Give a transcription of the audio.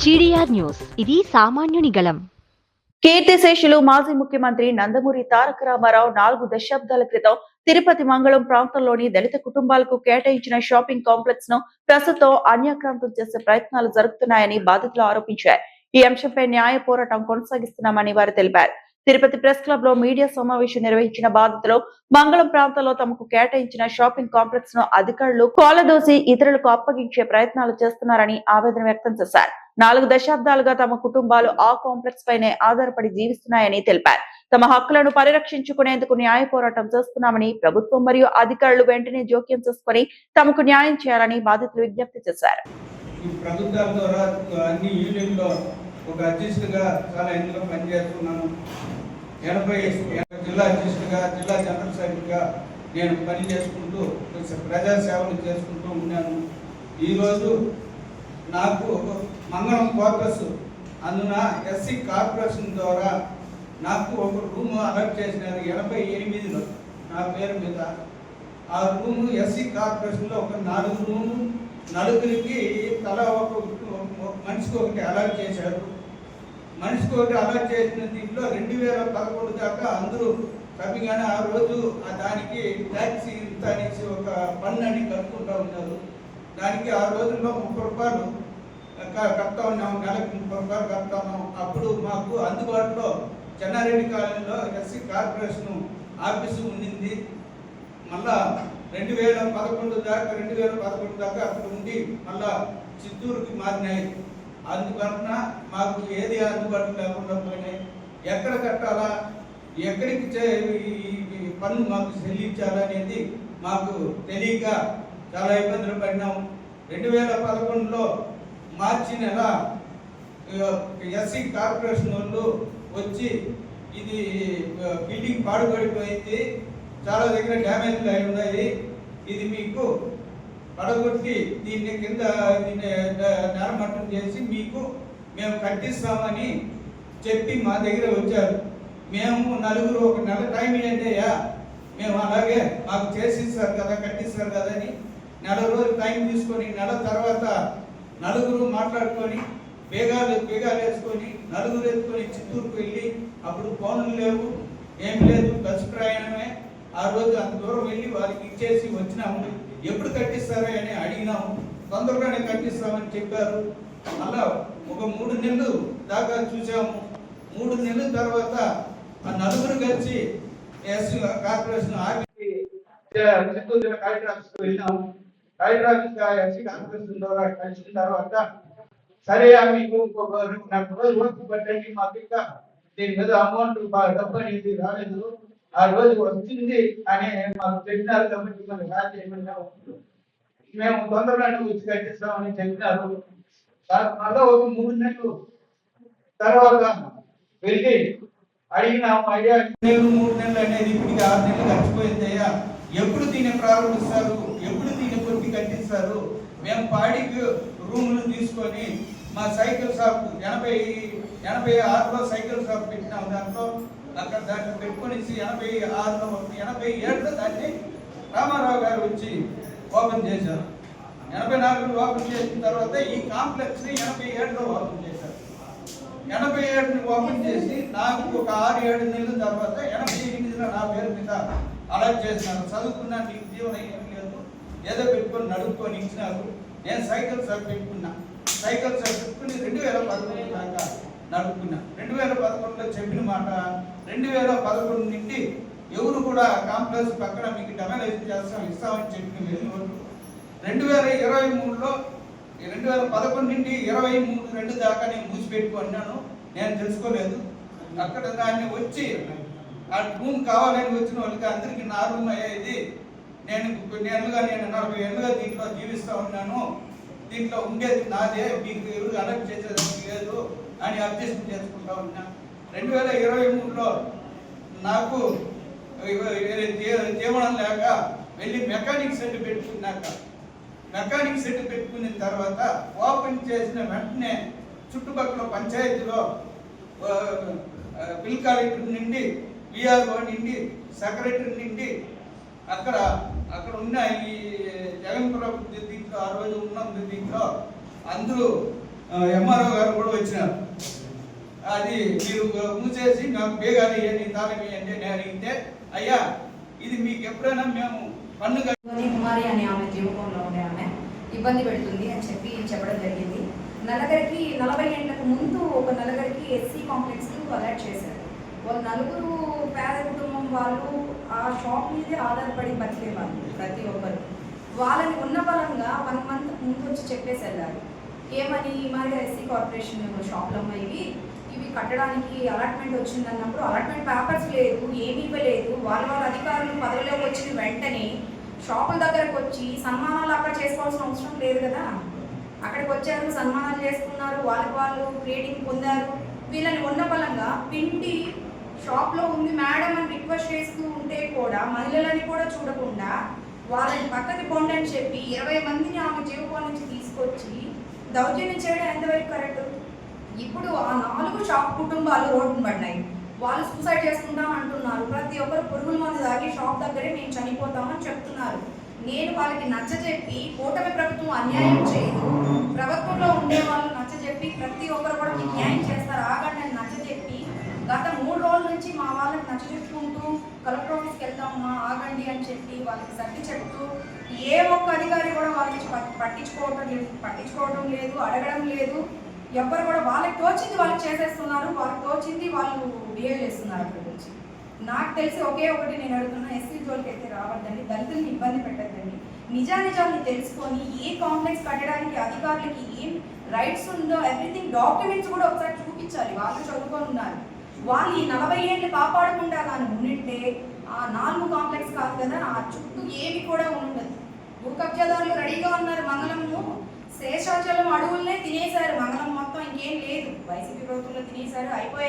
GDR news, ఇది సామాన్యుని గళం. కీర్తిశేషులు మాజీ ముఖ్యమంత్రి నందమూరి తారక రామారావు 4 దశాబ్దాల క్రితం తిరుపతి మంగళం ప్రాంతంలోని దళిత కుటుంబాలకు కేటాయించిన షాపింగ్ కాంప్లెక్స్ ను ప్రస్తుతం అన్యాక్రాంతం చేసే ప్రయత్నాలు జరుగుతున్నాయని బాధితులు ఆరోపించారు. ఈ అంశంపై న్యాయ పోరాటం కొనసాగిస్తున్నామని వారు తెలిపారు. తిరుపతి ప్రెస్ క్లబ్ లో మీడియా సమావేశం నిర్వహించిన బాధితులు మంగళం ప్రాంతంలో తమకు కేటాయించిన షాపింగ్ కాంప్లెక్స్ ను అధికారులు కోలదోసి ఇతరులకు అప్పగించే ప్రయత్నాలు చేస్తున్నారని ఆవేదన వ్యక్తం చేశారు. 4 దశాబ్దాలుగా తమ కుటుంబాలు ఆ కాంప్లెక్స్ పైనే ఆధారపడి జీవిస్తున్నాయని తెలిపారు. తమ హక్కులను పరిరక్షించుకునేందుకు న్యాయ పోరాటం చేస్తున్నామని, ప్రభుత్వం మరియు అధికారులు వెంటనే జోక్యం చేసుకుని తమకు న్యాయం చేయాలని బాధితులు విజ్ఞప్తి చేశారు. ఒక అధ్యక్షుడిగా చాలా ఎన్నికలు పనిచేస్తున్నాను. 80 జిల్లా అధ్యక్షుడిగా, జిల్లా జనరల్ సెక్రటరీగా నేను పని చేసుకుంటూ ప్రజాసేవలు చేసుకుంటూ ఉన్నాను. ఈరోజు నాకు మంగళం క్వార్టర్స్ అందున ఎస్సీ కార్పొరేషన్ ద్వారా నాకు ఒక రూమ్ అలాట్ చేసినారు 88లో నా పేరు మీద. ఆ రూము ఎస్సీ కార్పొరేషన్లో ఒక 4 రూము, నలుగురికి తల ఒక మనిషికి ఒకటి అలాట్ చేశారు. మనిషికి ఒకటి అలాట్ చేసిన దీంట్లో 2011 దాకా అందరూ సభ్యంగానే ఆ రోజు దానికి ట్యాక్సీ ఇంత అనేసి ఒక పన్ను అని కట్టుకుంటూ ఉన్నారు. దానికి ఆ రోజుల్లో 30 రూపాయలు కడతా ఉన్నాము, నెలకు 30 రూపాయలు కడతా ఉన్నాము. అప్పుడు మాకు అందుబాటులో చెన్నారెడ్డి కాలనీలో ఎస్సీ కార్పొరేషన్ ఆఫీసు ఉండింది. మళ్ళా 2011 దాకా అక్కడ ఉండి మళ్ళా చిత్తూరుకి మారినాయి. అందువలన మాకు ఏది అందుబాటులో లేకుండా పోయినాయి. ఎక్కడ కట్టాలా, ఎక్కడికి పన్ను మాకు చెల్లించాలనేది మాకు తెలియక చాలా ఇబ్బందులు పడినాము. 2011లో మార్చి నెల ఎస్సీ కార్పొరేషన్ వాళ్ళు వచ్చి ఇది బిల్డింగ్ పాడుపడిపోయింది, చాలా దగ్గర డ్యామేజ్లు అయి ఉన్నాయి, ఇది మీకు పడగొట్టి దీన్ని కింద నేరమట్టం చేసి మీకు మేము కట్టిస్తామని చెప్పి మా దగ్గర వచ్చారు. మేము నలుగురు ఒక నెల టైం ఏంటయ్యా, మేము అలాగే మాకు చేసిస్తారు కదా, కట్టిస్తారు కదా అని నెల రోజులు టైం తీసుకొని, నెల తర్వాత నలుగురు మాట్లాడుకొని బేగాలు వేసుకొని నలుగురు ఎత్తుకొని చిత్తూరుకు వెళ్ళి, అప్పుడు ఫోన్లు లేవు, ఏం లేదు, బస్సు ప్రయాణమే. ఆ రోజు అంత దూరం వెళ్ళి వారికి ఇచ్చేసి వచ్చినాము. ఎప్పుడు కట్టిస్తారా అని అడిగినాము. తొందరగానే కట్టిస్తామని చెప్పారు. అలా ఒక 3 నెలలు దాకా చూసాము. 3 నెలల తర్వాత ఆ నలుగురు కలిసి ఎస్సీ కార్పొరేషన్ చిత్తూరు జిల్లా కలెక్టర్ ఆఫీస్కి వెళ్ళినాము. కలెక్టర్ ఆఫీస్ ఎస్సీ కార్పొరేషన్ ద్వారా కలిసిన తర్వాత సరే మీకు నాకు రోజు వర్క్ పెట్టండి, మాకు ఇంకా దీని మీద అమౌంట్ డబ్బు అనేది రాలేదు, ఆ రోజు వస్తుంది అని మాకు చెప్పినారు. కాబట్టి మనం రాజు ఏమన్నాము, మేము తొందరగానే వచ్చి కట్టిస్తామని చెప్పినారు. మళ్ళీ ఒక 3 నెలలు తర్వాత వెళ్ళి అడిగినాము. అయ్యా 3 నెలలు అనేది ఇప్పటికి 6 నెలలు గడిచిపోయింది అయ్యా, ఎప్పుడు దీన్ని ప్రారంభిస్తారు, ఎప్పుడు దీన్ని కొద్ది కట్టిస్తారు? మేము పాడికి రూములు తీసుకొని మా సైకిల్ షాప్ 86లో సైకిల్ షాప్ పెట్టినాము. దాంట్లో దాన్ని పెట్టుకొని 87లో దాన్ని రామారావు గారు వచ్చి ఓపెన్ చేశారు. 84లో ఓపెన్ చేసిన తర్వాత ఈ కాంప్లెక్స్ ని 87లో ఓపెన్ చేశారు. 87ని ఓపెన్ చేసి నాకు ఒక 6-7 నెలల తర్వాత 88లో నా పేరు మీద అలాట్ చేసినారు. చదువుకున్నా, నీకు జీవనం ఏం లేదు, ఏదో పెట్టుకొని నడుపుకొని ఇచ్చినారు. నేను సైకిల్ షాప్ పెట్టుకున్నా. సైకిల్ షాప్ పెట్టుకుని 2011 దాకా నడుపుకున్నా. 2011లో చెప్పిన మాట 2011 నుండి ఎవరు కూడా కాంప్లెక్స్ పక్కన మీకు డెమోలేషన్ ఇస్తామని చెప్పిన వెళ్ళినోళ్ళు 2023లో 2011 నుండి 23 దాకా నేను మూసిపెట్టుకున్నాను. నేను తెలుసుకోలేదు. అక్కడ దాన్ని వచ్చి ఆ రూమ్ కావాలని వచ్చిన వాళ్ళకి అందరికీ నా రూమ్ అయ్యేది. నేను 40 ఏళ్ళుగా దీంట్లో జీవిస్తూ ఉన్నాను, దీంట్లో ఉండేది నాదే, మీకు ఎవరు అలర్ట్ చేసేదానికి లేదు అని అబ్జెక్షన్ చేసుకుంటా ఉన్నా. 2023లో నాకు జీవనం లేక వెళ్ళి మెకానిక్ సెట్ పెట్టుకున్నాక, మెకానిక్ సెట్ పెట్టుకున్న తర్వాత ఓపెన్ చేసిన వెంటనే చుట్టుపక్కల పంచాయతీలో బిల్ కలెక్టర్ నుండి, విఆర్ఓ నుండి, సెక్రటరీ నుండి అక్కడ ఉన్న ఈ జగన్ ప్రభుత్వ దీంట్లో ఆ రోజు ఉన్న దీంట్లో అందరూ ఎంఆర్ఓ గారు కూడా వచ్చినారు. అది మీరు మూసేసి నాకు బేగాలు ఇవ్వండి తాళం ఇవ్వండి నేను అడిగితే, అయ్యా ఇది మీకు ఎప్పుడైనా మేము పన్ను కుమారి అనే ఆమె జీవకంలో ఉండే ఆమె ఇబ్బంది పెడుతుంది అని చెప్పడం జరిగింది. నలుగురికి 40 ఏళ్లకు ముందు ఒక నలుగురికి ఎస్సీ కాంప్లెక్స్ అలర్ట్ చేశారు. వాళ్ళు నలుగురు పేద కుటుంబం వాళ్ళు ఆ షాప్ మీదే ఆధారపడి బతికేవాళ్ళు ప్రతి ఒక్కరు. వాళ్ళని ఉన్న బలంగా 1 మంత్ ముందు వచ్చి చెప్పేసి వెళ్ళారు. ఏమని మరి ఎస్సీ కార్పొరేషన్ షాప్లో ఇవి కట్టడానికి అలాట్మెంట్ వచ్చిందన్నప్పుడు అలాట్మెంట్ పేపర్స్ లేదు, ఏమీ లేదు. వాళ్ళ అధికారులు పదవిలోకి వచ్చిన వెంటనే షాపుల దగ్గరకు వచ్చి సన్మానాలు అక్కడ చేసుకోవాల్సిన అవసరం లేదు కదా. అక్కడికి వచ్చారు, సన్మానాలు చేసుకున్నారు, వాళ్ళు క్రియేటింగ్ పొందారు. వీళ్ళని ఉన్న బలంగా పిండి షాప్లో ఉంది మేడం అని రిక్వెస్ట్ చేస్తూ ఉంటే కూడా మహిళలని కూడా చూడకుండా వాళ్ళని పక్కకి పొండి అని చెప్పి 20 మందిని ఆమె జీవకోణ నుంచి తీసుకొచ్చి దౌర్జన్యం చేయడం ఎంతవరకు కరెక్ట్? ఇప్పుడు ఆ 4 షాప్ కుటుంబాలు రోడ్డును పడినాయి. వాళ్ళు సూసైడ్ చేసుకుంటాం అంటున్నారు. ప్రతి ఒక్కరు పురుగుల మందు తాగి షాప్ దగ్గరే మేము చనిపోతామని చెప్తున్నారు. నేను వాళ్ళకి నచ్చజెప్పి కూటమి ప్రభుత్వం అన్యాయం చేయదు, ప్రభుత్వంలో ఉండే వాళ్ళు నచ్చజెప్పి ప్రతి ఒక్కరు కూడా మీకు న్యాయం చేస్తారు ఆగండి అని నచ్చజెప్పి గత 3 రోజుల నుంచి మా వాళ్ళకి నచ్చజెప్పుకుంటూ కలెక్టర్ ఆఫీస్కి వెళ్తామమ్మా ఆగండి అని చెప్పి వాళ్ళకి సర్ది చెప్తూ ఏ ఒక్క అధికారి కూడా వాళ్ళకి పట్టించుకోవడం లేదు, అడగడం లేదు. ఎవ్వరు కూడా వాళ్ళకి తోచింది వాళ్ళకి చేసేస్తున్నారు, వాళ్ళకి తోచింది వాళ్ళు బిహేవ్ చేస్తున్నారు. అక్కడి నుంచి నాకు తెలిసి ఒకే ఒకటి నేను అడుగుతున్నా, ఎస్సీ జోలికి అయితే రావద్దండి, దళితుల్ని ఇబ్బంది పెట్టద్దండి. నిజాన్ని తెలుసుకొని ఏ కాంప్లెక్స్ కట్టడానికి అధికారులకి ఏం రైట్స్ ఉందో ఎవ్రీథింగ్ డాక్యుమెంట్స్ కూడా ఒకసారి చూపించాలి. వాళ్ళు చదువుకొని ఉన్నారు. వాళ్ళు ఈ 40 ఏళ్ళు కాపాడకుండా కానీ ఉండింటే ఆ 4 కాంప్లెక్స్ కాదు కదా, ఆ చుట్టూ ఏమి కూడా ఉండదు. భూ కబ్జాదారులు రెడీగా ఉన్నారు. మంగళము శేషాచలం అడవులనే తినేశారు. మంగళం మొత్తం ఇంకేం లేదు, వైసీపీ ప్రభుత్వంలో తినేశారు, అయిపోయాయి.